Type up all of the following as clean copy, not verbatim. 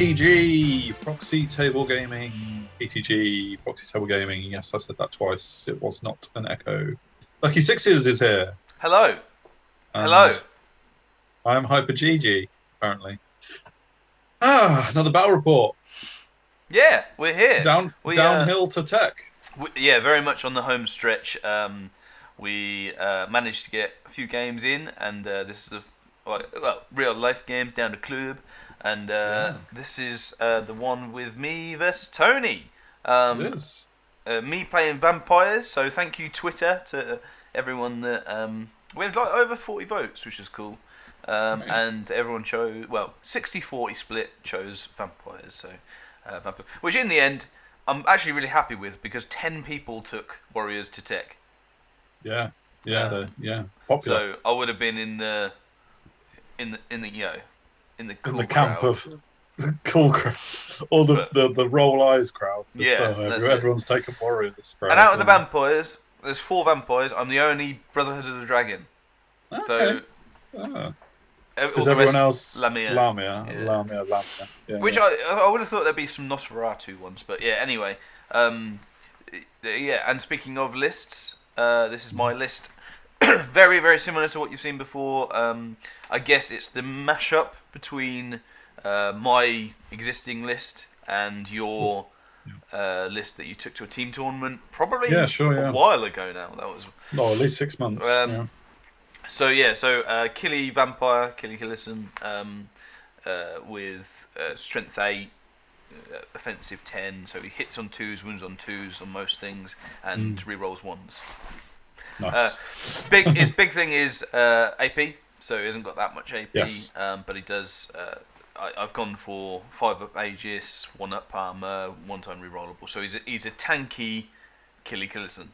PTG, Proxy Table Gaming, PTG, Proxy Table Gaming. Yes, I said that twice. It was not an echo. Lucky Sixes is here. Hello. And Hello. I'm Hyper GG, apparently. Another battle report. Yeah, we're here. Downhill to tech. Yeah, very much on the home stretch. We managed to get a few games in, and this is real life games down to club, and this is the one with me versus Tony. It is. Me playing vampires. So thank you Twitter to everyone that we had like over 40 votes, which is cool. And everyone chose 60-40 split chose vampires. So which in the end I'm actually really happy with, because 10 people took warriors to tech. Yeah, popular. So I would have been in the cool camp crowd. of the cool crowd, or the roll eyes crowd. Everyone's taken warriors. And out of the vampires, there's 4 vampires. I'm the only Brotherhood of the Dragon. Okay. So is everyone else Lamia? Lamia. Yeah, which I would have thought there'd be some Nosferatu ones, but yeah. Anyway, And speaking of lists, this is my list. Very, very similar to what you've seen before. I guess it's the mashup between my existing list and your list that you took to a team tournament, probably a while ago now. That was at least 6 months. So Killy Vampire, Killy Killison, with strength 8, offensive 10. So he hits on 2s, wins on 2s on most things, and rerolls 1s. Nice. His big thing is AP, so he hasn't got that much AP. Yes. But he does. I've gone for 5 up Aegis, 1 up armor, 1 time rerollable. So he's a tanky Killy Killison,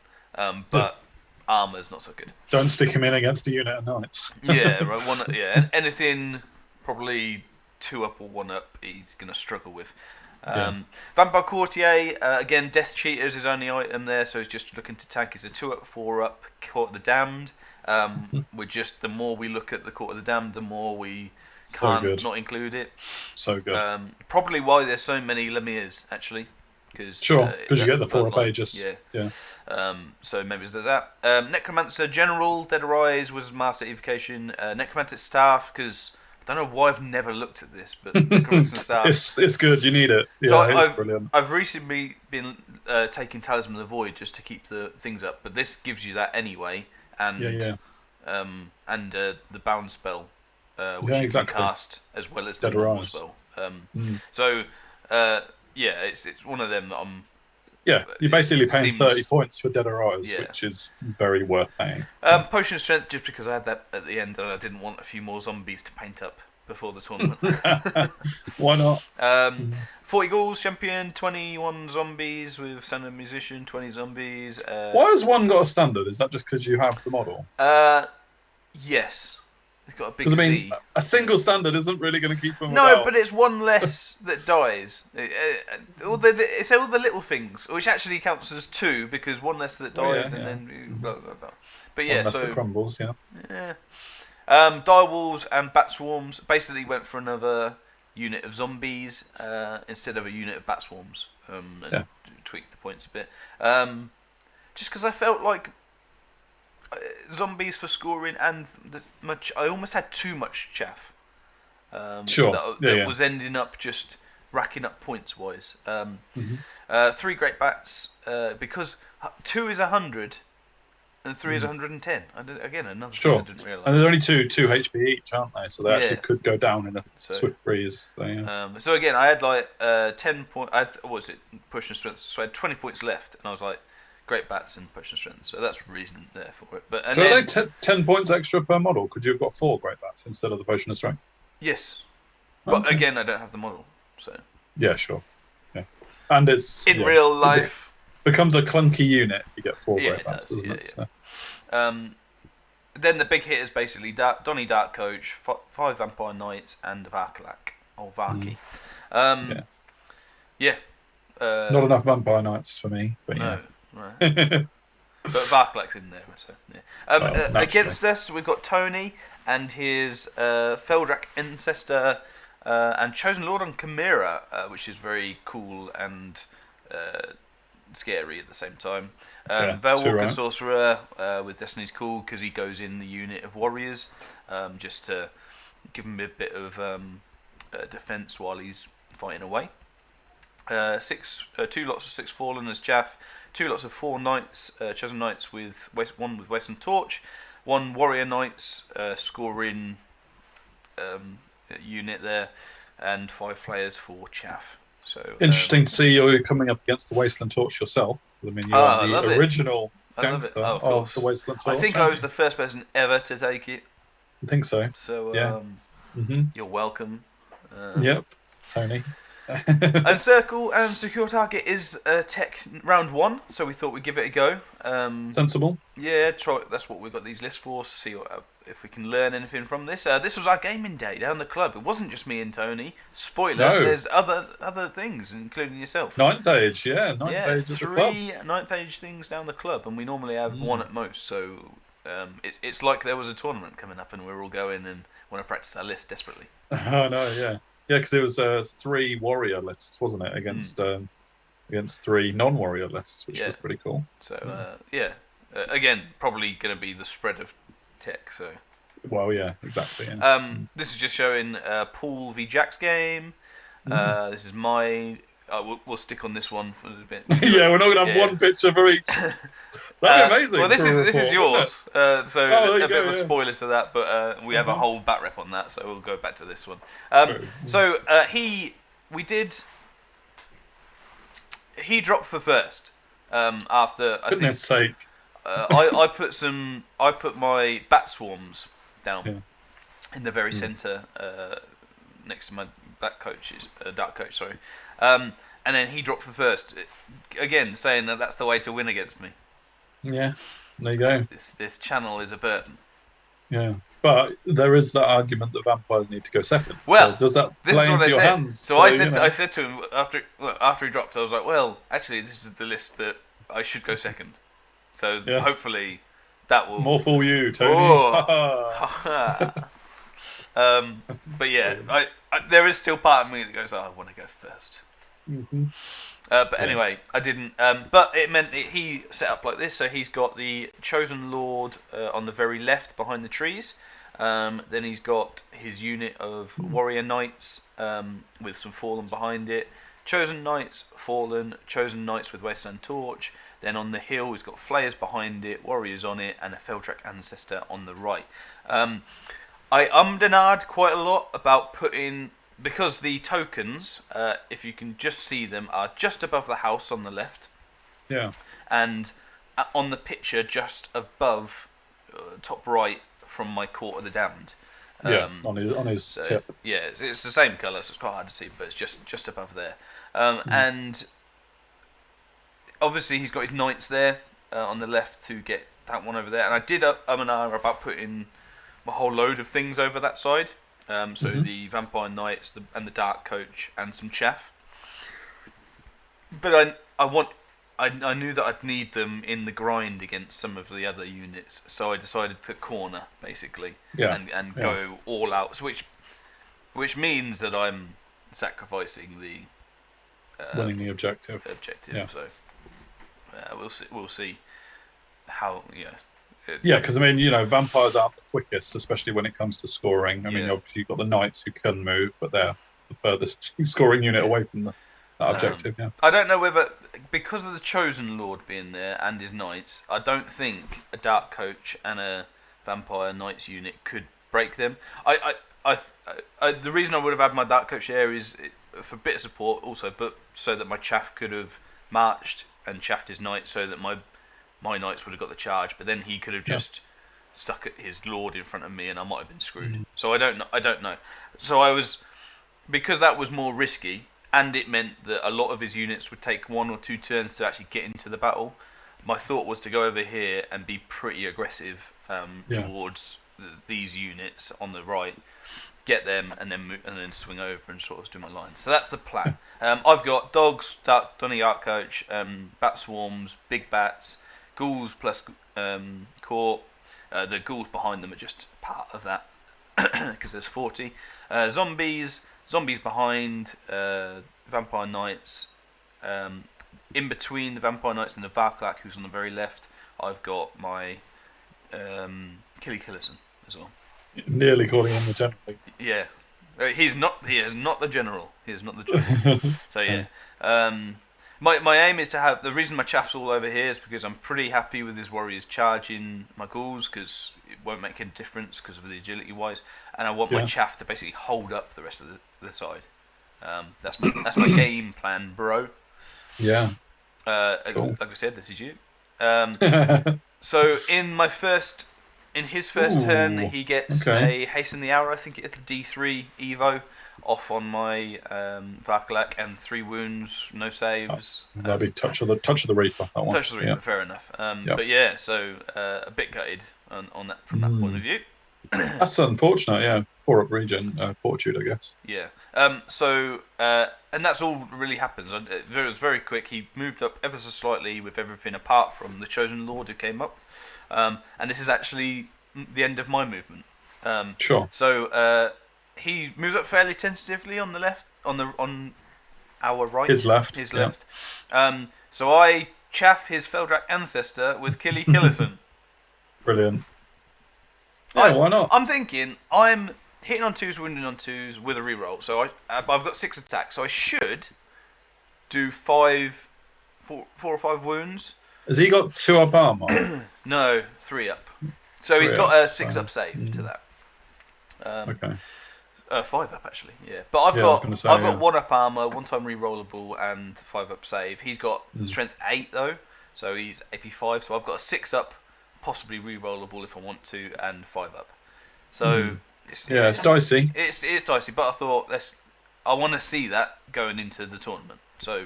but armor's not so good. Don't stick him in against a unit of knights. Yeah, right. Anything probably 2 up or 1 up, he's gonna struggle with. Vampire Courtier, again, Death Cheater is his only item there, so he's just looking to tank. He's a 2 up, 4 up, Court of the Damned. We're just, the more we look at the Court of the Damned, the more we can't not include it. So good. Probably why there's so many Lemirs, actually. Because you get the 4 up Aegis. Yeah. So maybe there's that. Necromancer General, Dead Arise was Master Evocation. Necromantic Staff, because I don't know why I've never looked at this, but Necromantic Staff. It's good, you need it. So it's brilliant. I've recently been taking Talisman of the Void just to keep the things up, but this gives you that anyway, and the Bound spell, which you can cast as well as the normal spell. So it's one of them that I'm. Yeah, you're basically paying 30 points for Dead Arise, which is very worth paying. Potion of Strength, just because I had that at the end and I didn't want a few more zombies to paint up before the tournament. Why not? 40 ghouls, champion, 21 zombies with standard musician, 20 zombies. Why has one got a standard? Is that just because you have the model? Yes. It's got a big C. A single standard isn't really going to keep them but it's one less that dies. It's all the little things, which actually counts as 2, because one less that dies then blah, blah, blah. But one less that crumbles, Direwolves and Bat Swarms basically went for another unit of zombies instead of a unit of Bat Swarms, and tweaked the points a bit. Just because I felt like zombies for scoring and I almost had too much chaff. That was ending up just racking up points wise. 3 great bats, because 2 is 100 and 3 is 110. Again, another thing I didn't realise. And there's only 2 HP each, aren't they? So they actually could go down in a swift breeze. So again, I had like 10 points. What was it? Push and strength. So I had 20 points left, and I was like, great bats and push and strength, so that's reason there for it. But so are they 10 points extra per model? Could you have got 4 great bats instead of the potion of strength? Yes, but again, I don't have the model, so and it's in real life becomes a clunky unit. You get 4 great bats, doesn't it? So. Then the big hitters basically Donny Dark Coach, 5 Vampire Knights, and Varkalak or Varki. Not enough Vampire Knights for me, but no. Right. But Varkalak's in there, so against us, we've got Tony and his Feldrak Ancestor, and Chosen Lord on Chimera, which is very cool and scary at the same time. Veilwalker Sorcerer with Destiny's cool because he goes in the unit of warriors, just to give him a bit of defense while he's fighting away. 2 lots of 6 Fallen as Chaff, 2 lots of 4 Knights, Chosen Knights with one with Western Torch, 1 Warrior Knights scoring unit there, and 5 Flayers for Chaff. So interesting to see you coming up against the Wasteland Torch yourself. I mean, you're the original gangster of the Wasteland Torch. I think I was the first person ever to take it. I think so. So you're welcome. Yep, Tony. Encircle and Secure Target is tech round 1, so we thought we'd give it a go. Sensible. Yeah, try. That's what we've got these lists for. To see if we can learn anything from this. This was our gaming day down the club. It wasn't just me and Tony. Spoiler: there's other things, including yourself. Ninth age, Ninth age is 3 ninth age things down the club, and we normally have 1 at most. So it's like there was a tournament coming up, and we're all going and want to practice our list desperately. Oh no, yeah. Yeah, because it was 3 warrior lists, wasn't it, against 3 non-warrior lists, which was pretty cool. So again, probably going to be the spread of tech. So. Well, yeah, exactly. Yeah. This is just showing Paul v Jack's game. This is my. We'll stick on this one for a bit. Yeah, we're not going to have one picture for each. That'd be amazing. Well, this is yours. So a bit of a spoiler to that, but we have a whole bat rep on that, so we'll go back to this one. So he dropped for first. After goodness sake. I put my bat swarms down in the very centre, next to my dark coach. Sorry, and then he dropped for first. Again, saying that that's the way to win against me. Yeah, there you go. This channel is a burden. Yeah, but there is that argument that vampires need to go second. Well, so does that play into your hands? So I said to him after he dropped, I was like, well, actually, this is the list that I should go second. So hopefully that will more for you, Tony. But yeah, I there is still part of me that goes, I want to go first. But anyway, I didn't. But it meant that he set up like this. So he's got the Chosen Lord on the very left behind the trees. Then he's got his unit of Warrior Knights with some Fallen behind it. Chosen Knights, Fallen, Chosen Knights with Wasteland Torch. Then on the hill, he's got Flayers behind it, Warriors on it, and a Feltrek Ancestor on the right. I ummed and ahed quite a lot about putting... Because the tokens, if you can just see them, are just above the house on the left. Yeah. And on the picture, just above, top right, from my Court of the Damned. On his tip. Yeah, it's the same colour, so it's quite hard to see, but it's just above there. And obviously he's got his Knights there on the left to get that one over there. And I did and ah about putting a whole load of things over that side. So the Vampire Knights and the Dark Coach and some Chaff. But I knew that I'd need them in the grind against some of the other units, so I decided to corner basically and go all out, which means that I'm sacrificing the winning the objective. Yeah. So we'll see how because I mean, vampires aren't the quickest, especially when it comes to scoring. I mean, obviously you've got the Knights who can move, but they're the furthest scoring unit away from that objective. I don't know whether, because of the Chosen Lord being there and his Knights, I don't think a Dark Coach and a Vampire Knights unit could break them. The reason I would have had my Dark Coach there is for a bit of support also, but so that my Chaff could have marched and chaffed his Knights, so that my Knights would have got the charge, but then he could have just stuck at his Lord in front of me and I might have been screwed. So I don't know. So because that was more risky, and it meant that a lot of his units would take 1 or 2 turns to actually get into the battle, my thought was to go over here and be pretty aggressive towards these units on the right, get them, and then swing over and sort of do my line. So that's the plan. I've got dogs, Donny Arc Coach, bat swarms, big bats, ghouls plus court. The ghouls behind them are just part of that because there's 40 zombies, zombies behind, vampire knights. In between the vampire knights and the Varklak, who's on the very left, I've got my Killerson as well. Nearly calling him the general. Yeah, he's not. He is not the general. He is not the general. So yeah. My aim is to have the reason my chaff's all over here is because I'm pretty happy with his warriors charging my ghouls because it won't make any difference because of the agility wise, and I want my chaff to basically hold up the rest of the side. That's my game plan, bro. Yeah. Cool. Like I said, this is you. So in his first turn, he gets a hasten the hour. I think it is the D3 Evo off on my Varklak and 3 wounds, no saves. That'd be touch of the Reaper. That one. Touch of the Reaper, fair enough. But yeah, so a bit gutted on that from that point of view. That's unfortunate. Yeah, 4-up regen, fortitude, I guess. Yeah. And that's all really happens. It was very quick. He moved up ever so slightly with everything apart from the Chosen Lord who came up. And this is actually the end of my movement. Sure. So he moves up fairly tentatively on the left, on our right. His left. His left. So I chaff his Feldrak ancestor with Killerson. Brilliant. Yeah, why not? I'm thinking I'm hitting on 2s, wounding on 2s with a reroll. So I've got 6 attacks. So I should do 4 or 5 wounds. Has he got 2-up armor? No, 3-up. So he's got a 6-up save to that. Okay. 5-up actually, yeah. But I've got 1-up armor, 1-time rerollable, and 5-up save. He's got strength 8 though, so he's AP 5. So I've got a 6-up, possibly rerollable if I want to, and 5-up. So it's dicey. It's dicey, but I thought I want to see that going into the tournament. So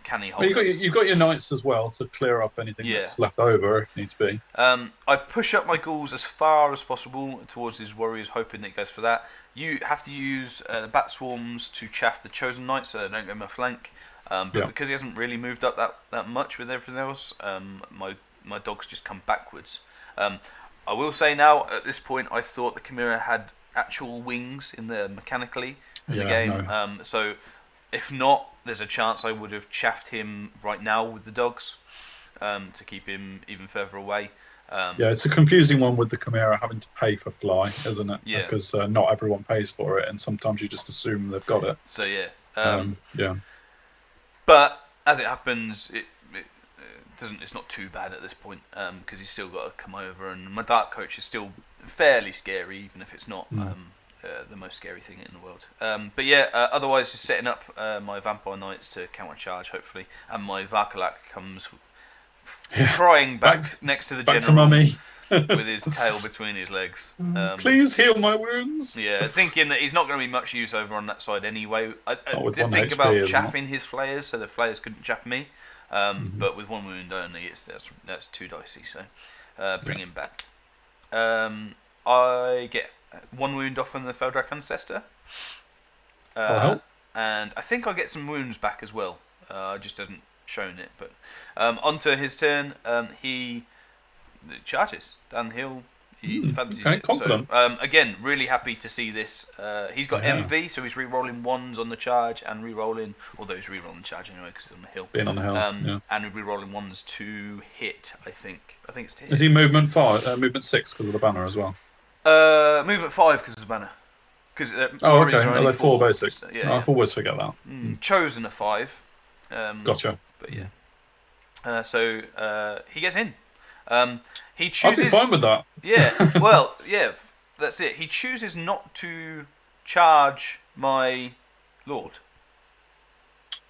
can he hold? Well, you've got your knights as well to clear up anything that's left over if needs be. I push up my ghouls as far as possible towards his warriors, hoping that it goes for that. You have to use the bat swarms to chaff the chosen knights so they don't go my flank. But because he hasn't really moved up that much with everything else, my dogs just come backwards. I will say now, at this point, I thought the Chimera had actual wings in there mechanically in the game. No. So if not, there's a chance I would have chaffed him right now with the dogs to keep him even further away. It's a confusing one with the Chimera having to pay for fly, isn't it? Yeah. Because not everyone pays for it, and sometimes you just assume they've got it. So yeah. But as it happens, it's not too bad at this point because he's still got to come over, and my Dark Coach is still fairly scary, even if it's not the most scary thing in the world. But yeah, otherwise just setting up my Vampire Knights to counter-charge, hopefully, and my Varklak comes crying back next to the back general to mummy. with his tail between his legs. Please heal my wounds. Yeah, thinking that he's not going to be much use over on that side anyway. I did think HP, about chaffing his flayers so the flayers couldn't chaff me. But with 1 wound only, that's too dicey. So bring him back. I get 1 wound off on the Feldrak Ancestor, and I think I get some wounds back as well. I just haven't shown it. But onto his turn, he charges down the hill. He fancies it. Confident. So, again, really happy to see this. He's got MV, so he's re-rolling 1s on the charge and re-rolling, although he's re-rolling the charge anyway because he's on the hill. Being on the hill, and re-rolling 1s to hit. I think it's to hit. Is he movement 6 because of the banner as well? Movement 5 because of the banner. Because Are they 4 basic? I always forget that. Chosen a 5. Gotcha. But yeah. So he gets in. He chooses. I'd be fine with that. Yeah. Well, yeah. That's it. He chooses not to charge my lord.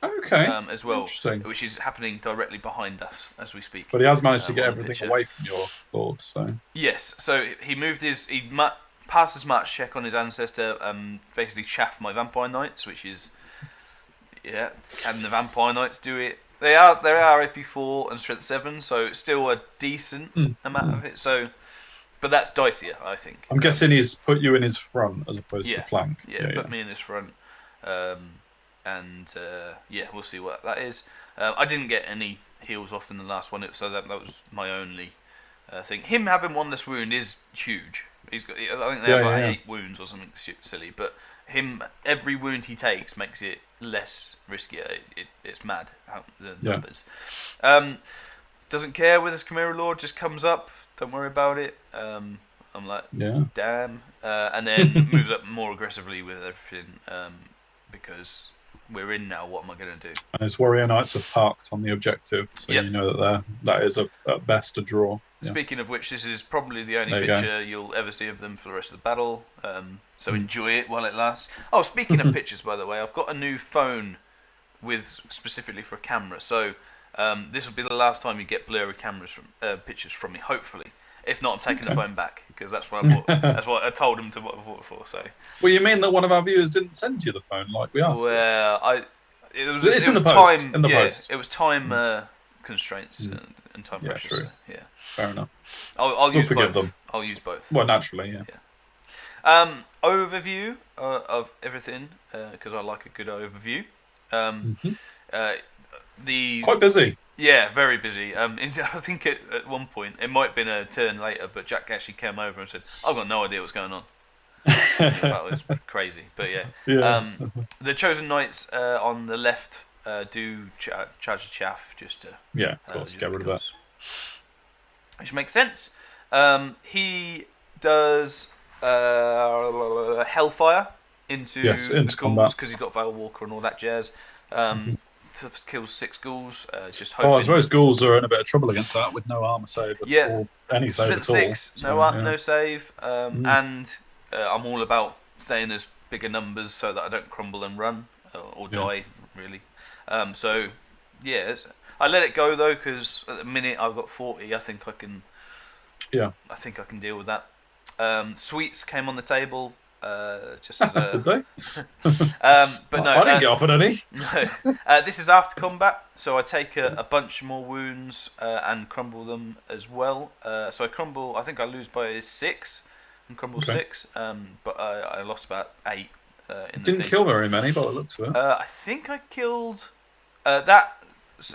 Okay. As well, Interesting. which is happening directly behind us as we speak. But he has managed to get everything away from your lord. So. Yes. So he moved passed his march check on his ancestor. Basically chaffed my vampire knights, which is. Yeah. Can the vampire knights do it? They are AP 4 and strength 7, so it's still a decent amount of it. So, but that's dicier, I think. I'm guessing he's put you in his front as opposed to flank. Yeah, put me in his front, and we'll see what that is. I didn't get any heals off in the last one, so that was my only thing. Him having 1 less wound is huge. I think they have 8 wounds or something silly, but every wound he takes makes it less riskier. It's mad how the numbers. Doesn't care with his Chimera Lord, just comes up. Don't worry about it. I'm like, damn, and then moves up more aggressively with everything because we're in now. What am I going to do? And his warrior knights are parked on the objective, so you know that is at best a draw. Speaking of which, this is probably the only picture you'll ever see of them for the rest of the battle. So enjoy it while it lasts. Oh, speaking of pictures, by the way, I've got a new phone with specifically for a camera. So this will be the last time you get blurry pictures from me. Hopefully, if not, I'm taking the phone back because that's what I bought. That's what I told him to what I bought it for. So. Well, you mean that one of our viewers didn't send you the phone like we asked? Well, it was in the post. Time. In the post. It was time constraints and time pressure. True. So, fair enough. I'll use forgive both. them. I'll use both. Well, naturally, Overview of everything because I like a good overview. Quite busy. Yeah, very busy. I think at one point it might have been a turn later, but Jack actually came over and said, "I've got no idea what's going on." That was crazy, but the Chosen Knights on the left do charge the chaff just to of course, get rid of that, which makes sense. He does Hellfire into the ghouls because he's got Veil Walker and all that jazz. Kills 6 ghouls. Just hoping. I suppose ghouls are in a bit of trouble against that with no armor save or any save at all. 6, no save, and I'm all about staying as bigger numbers so that I don't crumble and run or die really. I let it go though because at the minute I've got 40. I think I can. I think I can deal with that. Sweets came on the table. Just as a... Did they? But no, I didn't get offered any. No. This is after combat, so I take a bunch more wounds and crumble them as well. So I crumble. I think I lose by 6 and crumble 6. But I lost about 8. Didn't kill very many, by the looks of it. I think I killed that.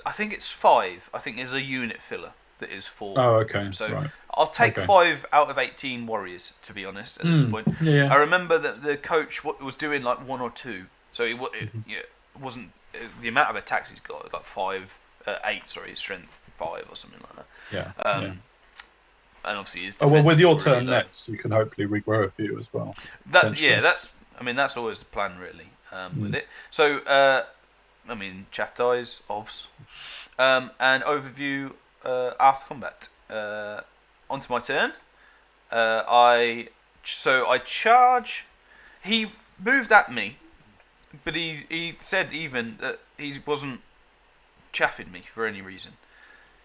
I think it's 5. I think there's a unit filler that is 4. Oh, okay. So I'll take 5 out of 18 warriors, to be honest, at this point. I remember that the coach was doing like 1 or 2. So it wasn't the amount of attacks he's got, like 8, his strength 5 or something like that. And obviously his defense with your really turn low. Next, you can hopefully regrow a few as well. That's always the plan, really, with it. So, chaff dies, OVs. And overview after combat. Onto my turn. I charge. He moved at me, but he said even that he wasn't chaffing me for any reason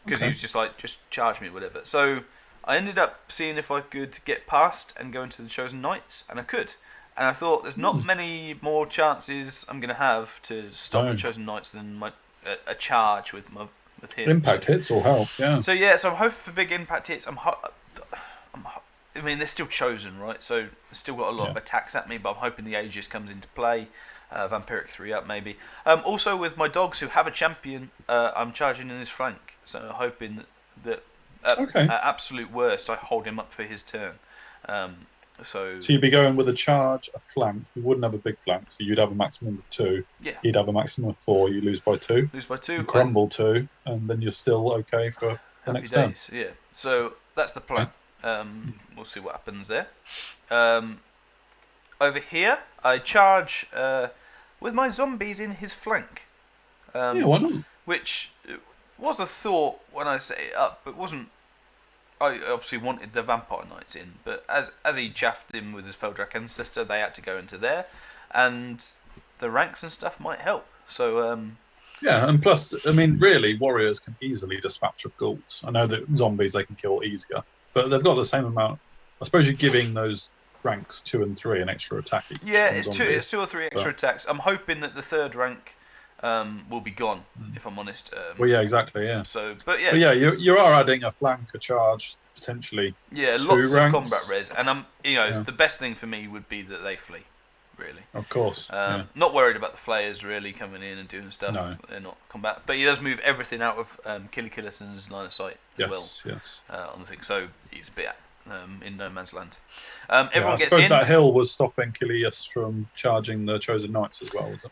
because he was just like, just charge me, whatever. So I ended up seeing if I could get past and go into the Chosen Knights, and I could. And I thought there's not many more chances I'm going to have to stop the Chosen Knights than a charge with him. Impact hits will help, So I'm hoping for big impact hits. They're still chosen, right? So they've still got a lot of attacks at me, but I'm hoping the Aegis comes into play. Vampiric 3 up maybe. Also with my dogs who have a champion, I'm charging in his flank. So hoping that at absolute worst, I hold him up for his turn. So you'd be going with a charge, a flank. You wouldn't have a big flank, so you'd have a maximum of 2. Yeah. He'd have a maximum of 4. You lose by 2. You crumble 2, and then you're still okay for the next turn. Yeah. So that's the plan. We'll see what happens there. Over here, I charge with my zombies in his flank. Why not? Which was a thought when I set it up, but wasn't. I obviously wanted the Vampire Knights in, but as he chaffed him with his Feldrak Ancestor, they had to go into there, and the ranks and stuff might help. So and plus, really, warriors can easily dispatch of ghouls. I know that zombies they can kill easier, but they've got the same amount. I suppose you're giving those ranks 2 and 3 an extra attack each. Yeah, it's 2 or 3 extra attacks. I'm hoping that the 3rd rank will be gone, if I'm honest. Exactly, yeah. You are adding a flank, a charge, potentially. Yeah, 2 lots ranks. of combat res, and the best thing for me would be that they flee, really. Of course. Not worried about the flayers really coming in and doing stuff. No. They're not combat, but he does move everything out of Killison's line of sight as well. Yes. On the thing, so he's a bit in No Man's Land. I Everyone gets suppose in. that hill was stopping Kilius from charging the Chosen Knights as well, was it?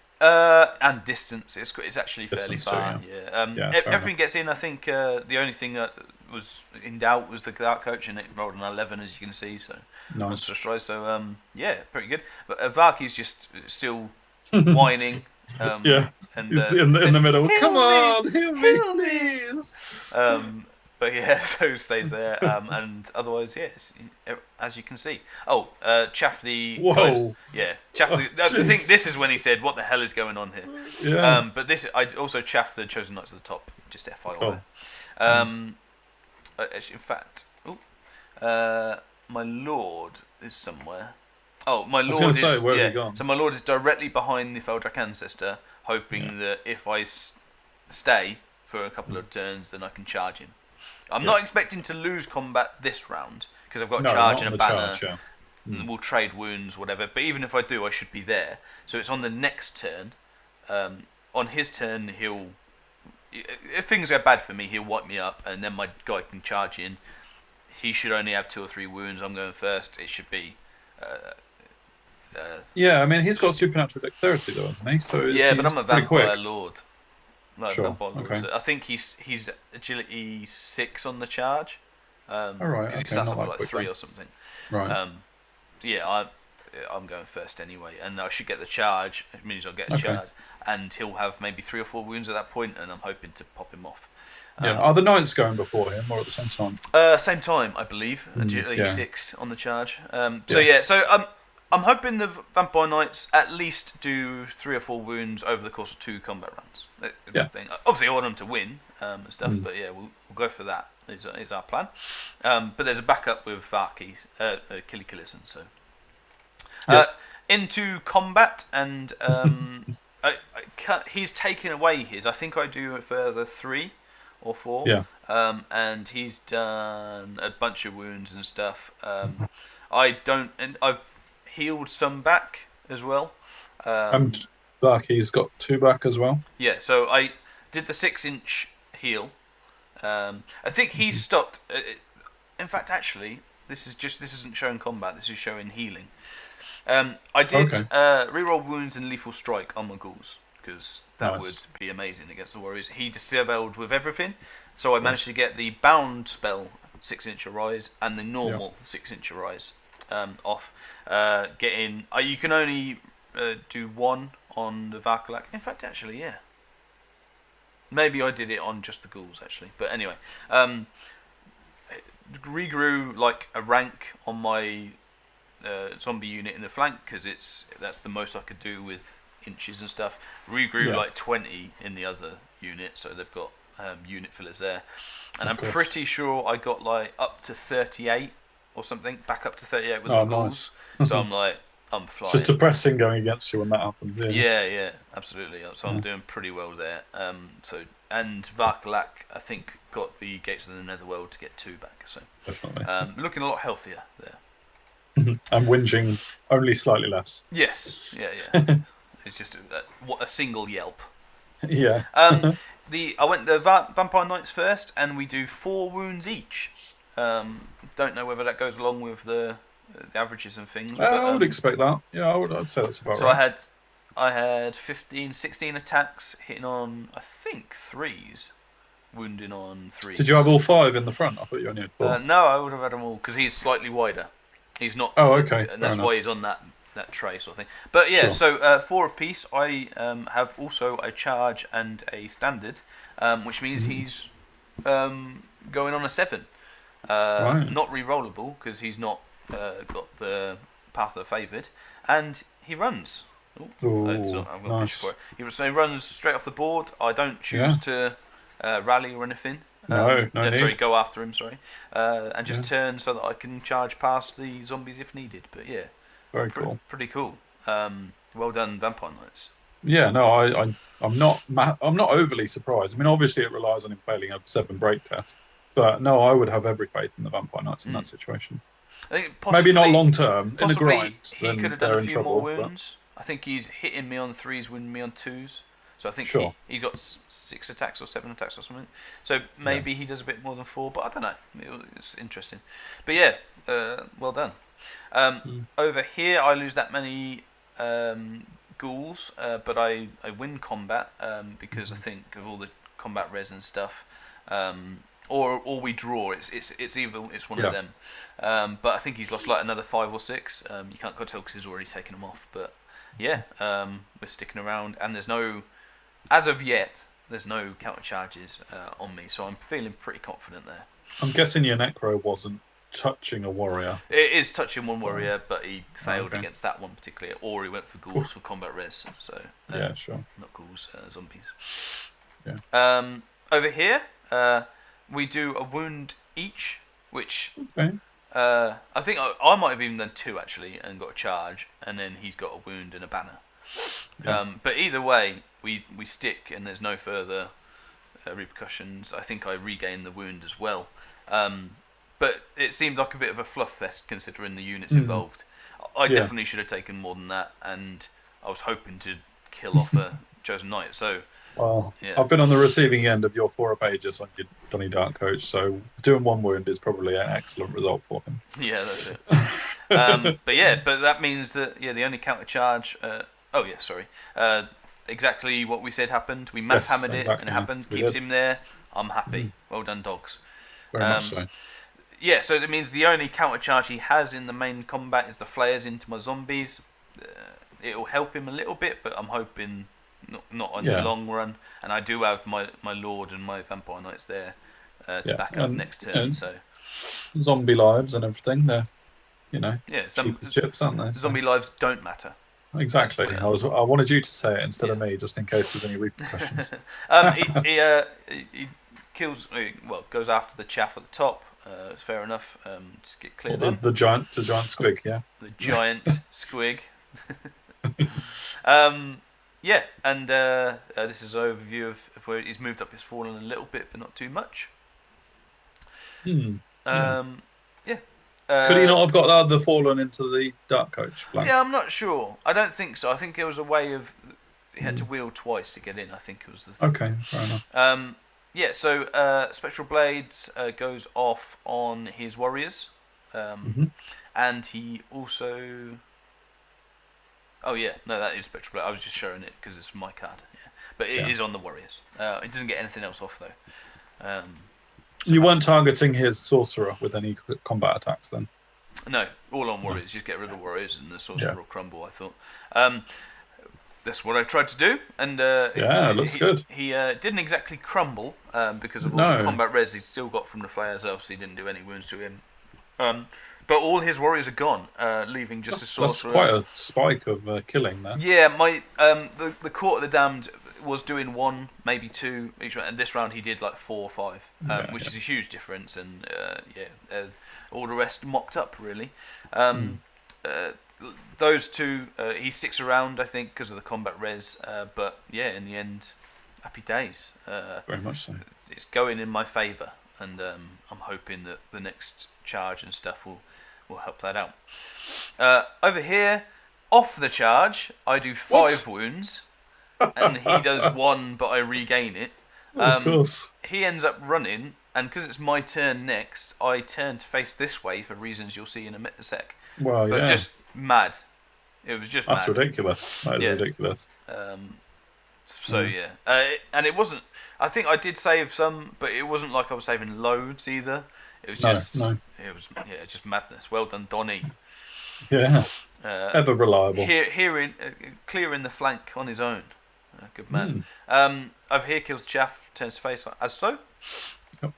And distance. It's actually fairly far. Too, Yeah. Everything gets in. I think the only thing that was in doubt was the Dark Coach, and it rolled an 11, as you can see. So nice. So pretty good. But Varky's just still whining. And he's in the middle. Come on, heal me, please. But yeah, so stays there. And otherwise, yes, as you can see. Oh, Chaff the. Whoa. Chaff the. I think this is when he said, "What the hell is going on here?" Yeah. But this, I also chaff the Chosen Knights at the top. Just FYI. Cool. In fact, my Lord is somewhere. Oh, my Lord is. Where's he gone? So my Lord is directly behind the Feldrak Ancestor, hoping that if I stay for a couple of turns, then I can charge him. I'm not expecting to lose combat this round because I've got a charge and a banner. We'll trade wounds, whatever. But even if I do, I should be there. So it's on the next turn. On his turn, he'll. If things go bad for me, he'll wipe me up, and then my guy can charge in. He should only have 2 or 3 wounds. I'm going first. It should be. I mean, he's got supernatural dexterity, though, hasn't he? So but I'm a vampire lord. Sure. Okay. So I think he's agility 6 on the charge. All right. Because he starts off at 3 or something. Right. I'm going first anyway, and I should get the charge. It means I'll get a charge, and he'll have maybe 3 or 4 wounds at that point, and I'm hoping to pop him off. Are the knights going before him or at the same time? Same time, I believe. Agility 6 on the charge. So I'm hoping the Vampire Knights at least do 3 or 4 wounds over the course of 2 combat rounds. Obviously, I want them to win and stuff, but we'll go for that. Is our plan. But there's a backup with Varky, Killikillison, so. Into combat, and he's taken away his. I think I do a further 3 or 4. Yeah. And he's done a bunch of wounds and stuff. And I've healed some back as well. And Varky's got 2 back as well. Yeah. So I did the 6-inch heal. I think he's stopped. In fact, actually, this isn't showing combat. This is showing healing. I did reroll wounds and lethal strike on my ghouls because that would be amazing against the warriors. He dispelled with everything, so I managed to get the bound spell 6-inch arise and the normal 6-inch arise off. You can only do 1 on the Varkalak. In fact, actually, maybe I did it on just the ghouls actually. But anyway, regrew like a rank on my zombie unit in the flank because that's the most I could do with inches and stuff. Regrew like 20 in the other unit, so they've got unit fillers there, and I'm pretty sure I got like up to 38 or something, back up to 38 with the ghouls. Nice. So I'm flying. So it's depressing going against you when that happens. Yeah, absolutely. So I'm doing pretty well there. And Varkalak, I think, got the Gates of the Netherworld to get 2 back. So definitely looking a lot healthier there. And whinging only slightly less. Yes, yeah. It's just a single yelp. Yeah. I went the Vampire Knights first, and we do 4 wounds each. Don't know whether that goes along with the averages and things. But, I would expect that. Yeah, I'd say that's about right. So I had 16 attacks, hitting on I think 3s, wounding on 3s. Did you have all 5 in the front? I thought you only had 4. No, I would have had them all because he's slightly wider. He's not. Oh, okay. And that's why he's on that tray sort of thing. But yeah, so 4 apiece. I have also a charge and a standard, which means he's going on a 7. Not re-rollable because he's not got the Path of the Favoured, and he runs. I'm going to push for it. He runs straight off the board. I don't choose to rally or anything. No sorry, go after him. Sorry, and just turn so that I can charge past the zombies if needed. But yeah, very cool. Pretty cool. Well done, Vampire Knights. Yeah, no, I'm not overly surprised. I mean, obviously it relies on him failing a 7 break test, but no, I would have every faith in the Vampire Knights in that situation. I think maybe not long term in the grind. He could have done a few more wounds. I think he's hitting me on 3s, winning me on 2s. So I think he's got 6 attacks or 7 attacks or something. So maybe he does a bit more than 4, but I don't know. It's interesting. But yeah, well done. Over here, I lose that many ghouls, but I win combat because I think of all the combat res and stuff. Or we draw. It's one of them. But I think he's lost like another 5 or 6. You can't tell because he's already taken them off. But yeah, we're sticking around, and as of yet, there's no counter charges on me, so I'm feeling pretty confident there. I'm guessing your Necro wasn't touching a warrior. It is touching one warrior, but he failed against that one particularly, or he went for ghouls for combat res. So yeah, sure. Not ghouls, zombies. Yeah. Over here, we do a wound each, which okay. I think I might have even done 2 actually, and got a charge, and then he's got a wound and a banner. Yeah. But either way, we stick, and there's no further repercussions. I think I regain the wound as well. But it seemed like a bit of a fluff fest considering the units involved. I definitely should have taken more than that, and I was hoping to kill off a Chosen Knight. So, I've been on the receiving end of your 4 pages on your Donnie Dark Coach, so doing 1 wound is probably an excellent result for him. Yeah, that's it. But that means that the only counter charge. Exactly what we said happened. We math hammered it, and it happened. Keeps him there. I'm happy. Well done, dogs. Very much so. Yeah, so that means the only counter charge he has in the main combat is the flares into my zombies. It'll help him a little bit, but I'm hoping not on the long run. And I do have my Lord and my Vampire Knights there to back up next turn. So zombie lives and everything, they're some chips, aren't they? Zombie lives don't matter. Exactly. I wanted you to say it instead of me, just in case there's any repercussions. He kills. Goes after the chaff at the top. Fair enough. Just get clear. The giant squig, yeah. The giant squig. And this is an overview of where he's moved up his fallen a little bit, but not too much. Could he not have got the fallen into the Dark Coach? Yeah, I'm not sure. I don't think so. I think there was a way of he had to wheel twice to get in. I think it was the thing. Okay, fair enough. So Spectral Blades goes off on his warriors, and he also. Oh yeah, no, that is Spectral Blade. I was just showing it because it's my card. Yeah, but it is on the warriors. It doesn't get anything else off though. You weren't targeting his sorcerer with any combat attacks then? No, all on warriors. Just get rid of warriors and the sorcerer will crumble, I thought. That's what I tried to do, and it looks good. He didn't exactly crumble because of all the combat res he's still got from the flares. Obviously, didn't do any wounds to him. But all his warriors are gone, leaving just a sorcerer. That's quite a spike of killing there. Yeah, my the Court of the Damned was doing 1, maybe 2 each round, and this round he did like 4 or 5, which is a huge difference. And all the rest mopped up really. Those 2, he sticks around, I think, because of the combat res. But yeah, in the end, happy days. Very much so. It's going in my favour, and I'm hoping that the next charge and stuff will help that out. Over here, off the charge, I do 5 wounds, and he does 1, but I regain it. Of course. He ends up running, and because it's my turn next, I turn to face this way for reasons you'll see in a sec. Well, but just mad. It was just That's mad. ridiculous. That is ridiculous. And it wasn't. I think I did save some, but it wasn't like I was saving loads either. It was just. It was just madness. Well done, Donnie. Yeah. Ever reliable. Clearing the flank on his own. Good man. Over here kills chaff, turns to face as so. Yep.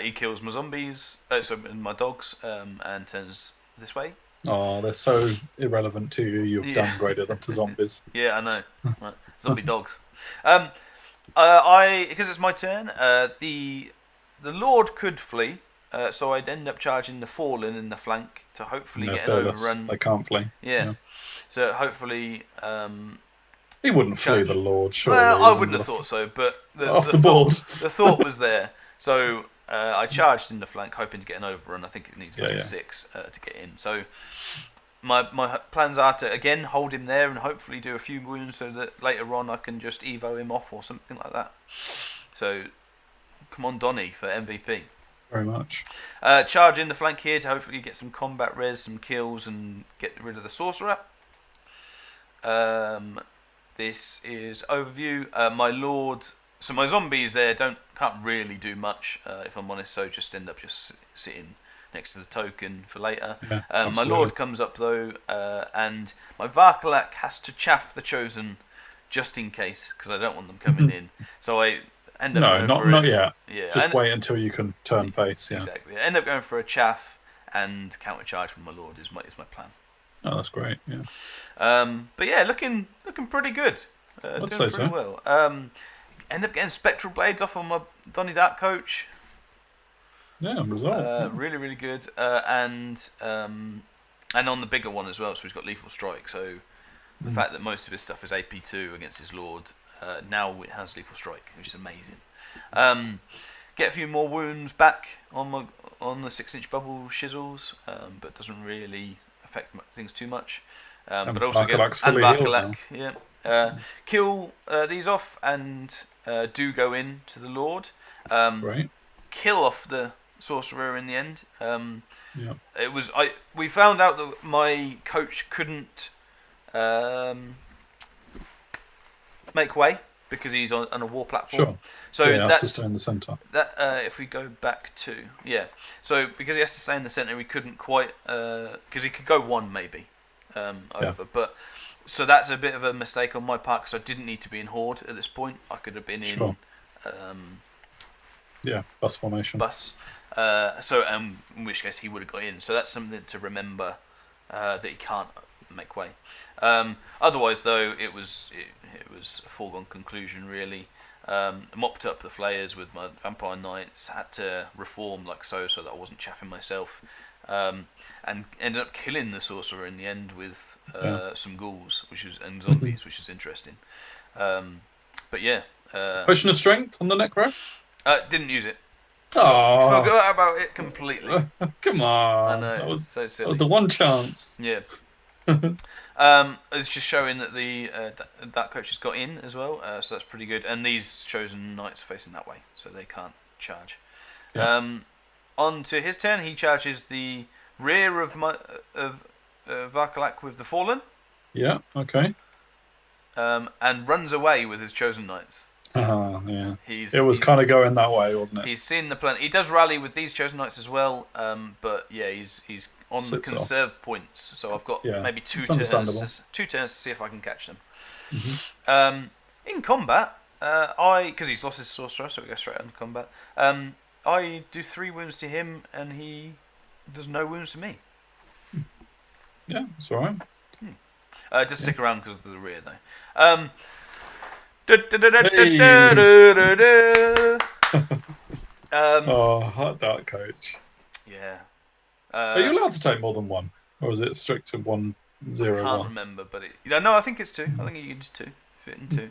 He kills my zombies, my dogs, and turns this way. Oh, they're so irrelevant to you. You've downgraded them to zombies. Yeah, I know. Right. Zombie dogs. Because it's my turn. The Lord could flee, so I'd end up charging the Fallen in the flank to hopefully get an overrun. They can't flee. Yeah. So hopefully. He wouldn't flee the Lord, surely. Well, I wouldn't have thought so, but the thought was there. So I charged in the flank, hoping to get an overrun. I think it needs a 6 to get in. So my plans are to again hold him there and hopefully do a few wounds so that later on I can just evo him off or something like that. So come on, Donnie, for MVP. Very much. Charge in the flank here to hopefully get some combat res, some kills, and get rid of the sorcerer. This is overview. My lord. So my zombies there can't really do much, if I'm honest. So just end up sitting next to the token for later. Yeah, my lord comes up though, and my Varkalak has to chaff the chosen just in case, because I don't want them coming in. So I end up not yet. Yeah, just wait until you can turn face. Yeah, exactly. I end up going for a chaff and countercharge with my lord is my plan. Oh, that's great. Yeah. But yeah, looking pretty good. Doing pretty well. End up getting spectral blades off on my Donny Dark coach. Yeah, result. Really, really good. And on the bigger one as well. So he's got lethal strike. So the fact that most of his stuff is AP2 against his lord, now it has lethal strike, which is amazing. Get a few more wounds back on the 6-inch bubble shizzles, but doesn't really affect things too much. But also get Varkalak, kill these off and do go in to the lord. Right. Kill off the sorcerer in the end. We found out that my coach couldn't make way because he's on a war platform. Sure. So he has to stay in the centre. That if we go back to so because he has to stay in the centre, we couldn't quite because he could go one maybe over, but so that's a bit of a mistake on my part because I didn't need to be in horde at this point. I could have been in bus formation. So in which case he would have got in. So that's something to remember that he can't make way. Otherwise, though, it was a foregone conclusion really. Mopped up the flayers with my vampire knights. Had to reform so that I wasn't chaffing myself, and ended up killing the sorcerer in the end with some ghouls, and zombies, which is interesting. But yeah, potion of strength on the necro. Didn't use it. Oh, forgot about it completely. Come on, I know, that was so silly. That was the one chance. Yeah. It's just showing that the that coach has got in as well, so that's pretty good. And these chosen knights are facing that way, so they can't charge. Yeah. On to his turn, he charges the rear of Varkalak with the Fallen. Yeah. Okay. And runs away with his chosen knights. Yeah. It was kind of going that way, wasn't it? He's seen the plan. He does rally with these chosen knights as well, but yeah, he's on the conserve points. So I've got maybe two turns to see if I can catch them. Mm-hmm. In combat, because he's lost his sorcerer, so we go straight into combat. I do 3 wounds to him, and he does no wounds to me. Yeah, it's alright. Just stick around because of the rear, though. Hot Dark Coach. Yeah. Are you allowed to take more than one, or is it strict to 1, 0, 1? I can't remember, but no, I think it's 2. I think you can just 2 fit in 2.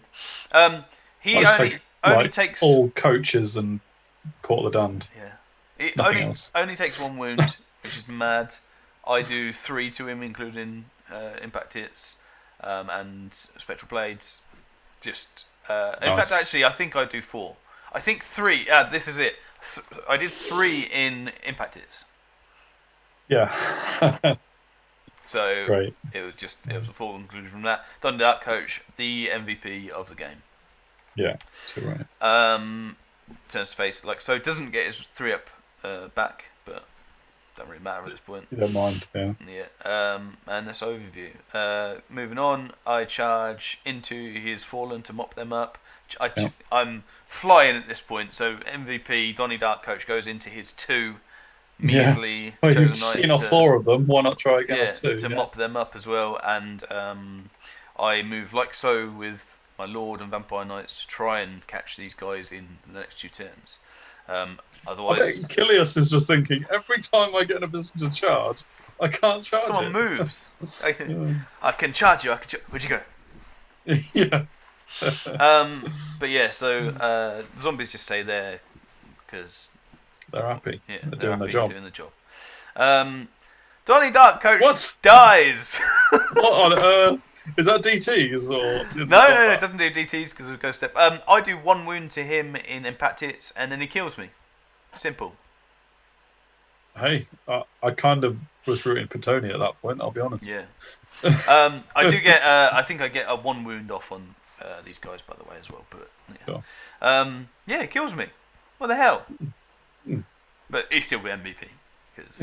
He only takes all coaches and Court of the Damned. Yeah. It else. only takes 1 wound, which is mad. I do 3 to him, including impact hits and spectral blades. Just in fact, actually, I think I do 4. I think 3. This is it. I did 3 in impact hits. Yeah. So great. It was a full conclusion from that. Donny Dark Coach, the MVP of the game. Yeah, too right. Turns to face so doesn't get his 3 up back, but don't really matter at this point. You don't mind, yeah. Yeah. And that's overview. Moving on, I charge into his Fallen to mop them up. I'm flying at this point, so MVP Donny Dark Coach goes into his 2 measly well, chosen you've knights. Seen all 4 of them. Why not try again? To mop them up as well, and I move like so with my Lord and Vampire Knights to try and catch these guys in the next 2 turns. Otherwise, I think Kilius is just thinking every time I get in a position to charge, I can't charge. Someone moves. I can charge you. Where'd you go? Yeah. But yeah, so zombies just stay there because they're happy. Yeah, they're doing their job. Donny Dark Coach dies. What on earth? Is that DTs or? No, it doesn't do DTs because of Ghost Step. I do 1 wound to him in impact hits, and then he kills me. Simple. Hey, I kind of was rooting for Tony at that point. I'll be honest. Yeah. I do get. I think I get a 1 wound off on these guys, by the way, as well. But yeah, Sure. Yeah, it kills me. What the hell? Mm. But he's still the MVP because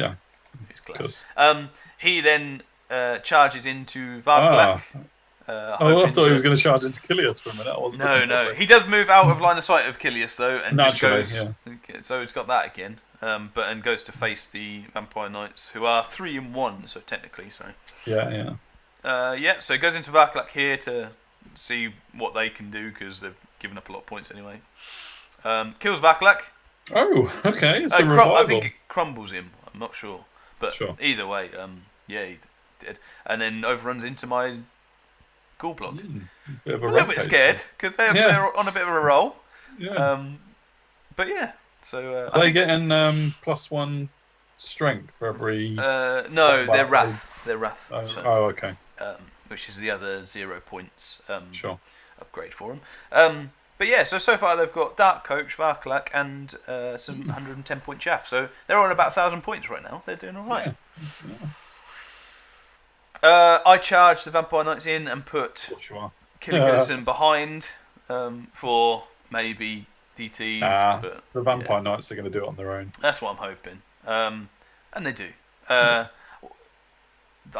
he's class. He then charges into Varglak. I thought he was going to charge into Kilius for a minute. I wasn't No. He does move out of line of sight of Kilius though, and naturally, just goes. So he's got that again. And goes to face the Vampire Knights, who are 3-1, so technically, so. Yeah. So he goes into Varglak here to see what they can do because they've given up a lot of points anyway. Kills Varglak. Oh, okay. It's a revival. I think it crumbles him. I'm not sure, but sure. Either way, he did, and then overruns into my ghoul block. A little bit scared because they're on a bit of a roll. Yeah. But yeah. So are they getting +1 strength for every? No, they're Wrath. They're Wrath. Okay. Which is the other 0 points sure. upgrade for them. But yeah, so far they've got Dark Coach, Varglak, and some 110-point chaff. So they're on about 1,000 points right now. They're doing all right. Yeah. I charged the Vampire Knights in and put Killikillison behind for maybe DTs. But the Vampire Knights are going to do it on their own. That's what I'm hoping. And they do. I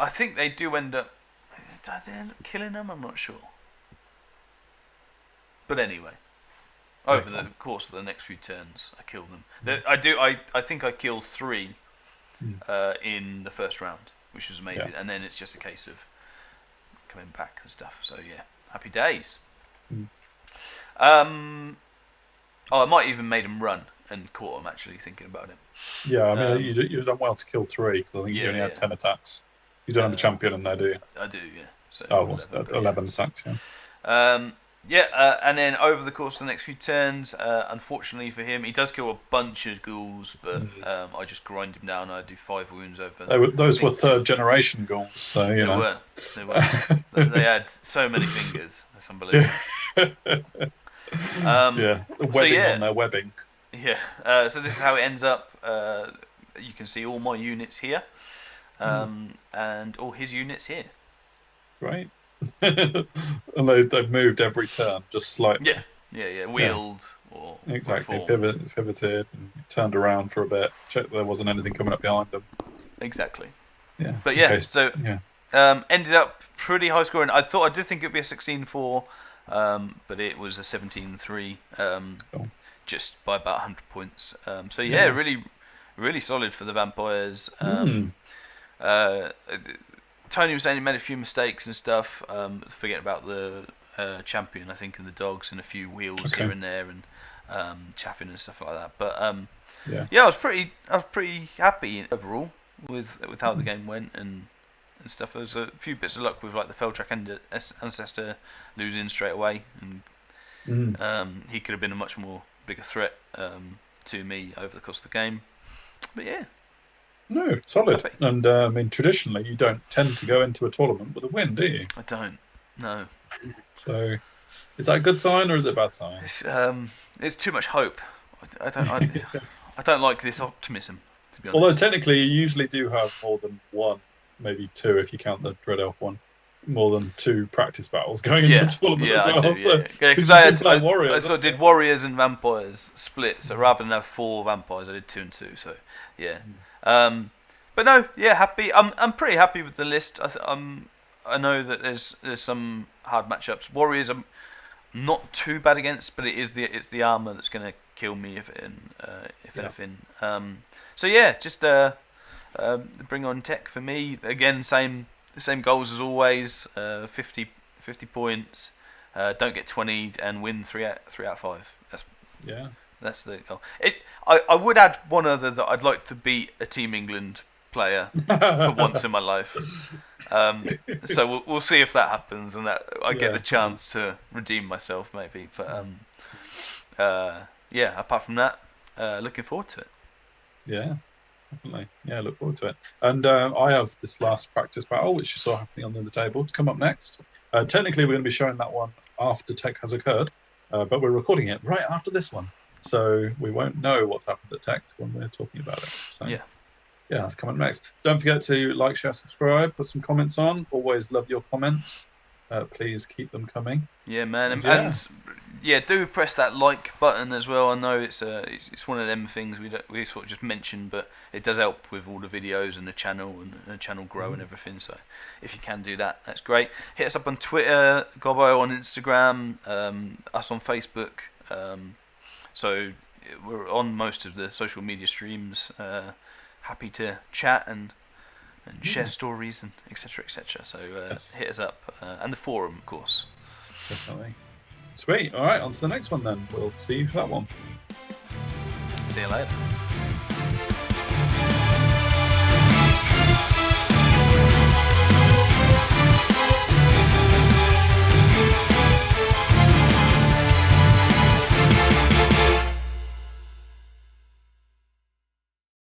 think they do end up. Did they end up killing them? I'm not sure. But anyway, over the course of the next few turns, I kill them. I think I killed 3 in the first round, which was amazing. And then it's just a case of coming back and stuff. So yeah, happy days. I might even made him run and caught him actually thinking about him. Yeah, I mean you've done well to kill 3 because I think you only had 10 attacks. You don't have a champion in there, do you? I do, yeah. So 11 attacks, yeah. And then over the course of the next few turns, unfortunately for him, he does kill a bunch of ghouls, but I just grind him down. I do 5 wounds over. Those were 3rd generation ghouls, so They were. They had so many fingers. That's unbelievable. The webbing on their webbing. Yeah. So this is how it ends up. You can see all my units here, and all his units here. Right. And they've moved every turn, just slightly. Yeah. Wheeled or exactly pivoted and turned around for a bit. Checked there wasn't anything coming up behind them. Exactly. Yeah. But ended up pretty high scoring. I did think it'd be a 16-4, but it was a 17-3, just by about 100 points. Really, really solid for the Vampires. Tony was saying he made a few mistakes and stuff, forgetting about the champion, I think, and the dogs and a few wheels here and there and chaffing and stuff like that. But I was pretty happy overall with how the game went and stuff. There was a few bits of luck with like the Feltrack and Ancestor losing straight away, and he could have been a much more bigger threat to me over the course of the game. But yeah. No, solid. Happy. And I mean, traditionally, you don't tend to go into a tournament with a win, do you? I don't. No. So, is that a good sign or is it a bad sign? It's too much hope. I don't like this optimism, to be honest. Although technically, you usually do have more than 1, maybe 2 if you count the Dread Elf one. More than 2 practice battles going into the tournament as well. I do, because I did Warriors and Vampires split. So rather than have 4 Vampires, I did 2 and 2. So yeah. But no, happy. I'm pretty happy with the list. I know that there's some hard matchups. Warriors I'm not too bad against, but it's the armor that's going to kill me if anything. Just bring on tech for me again. Same goals as always. 50 points. Don't get 20'd and win 3 out of 5. That's the goal. I would add one other that I'd like to beat a Team England player for once in my life. So we'll see if that happens and that I get the chance to redeem myself maybe. But apart from that, looking forward to it. Yeah, definitely. Yeah, look forward to it. And I have this last practice battle, which you saw happening on the other table, to come up next. Technically, we're going to be showing that one after tech has occurred, but we're recording it right after this one. So we won't know what's happened at Tech when we're talking about it. So, yeah, that's coming next. Don't forget to like, share, subscribe, put some comments on. Always love your comments. Please keep them coming. Yeah, man, and do press that like button as well. I know it's one of them things we sort of just mentioned, but it does help with all the videos and the channel grow and everything. So if you can do that, that's great. Hit us up on Twitter, Gobbo on Instagram, us on Facebook. So we're on most of the social media streams. Happy to chat and share stories and etc. So hit us up, and the forum, of course. Definitely. Sweet. All right, on to the next one then. We'll see you for that one. See you later.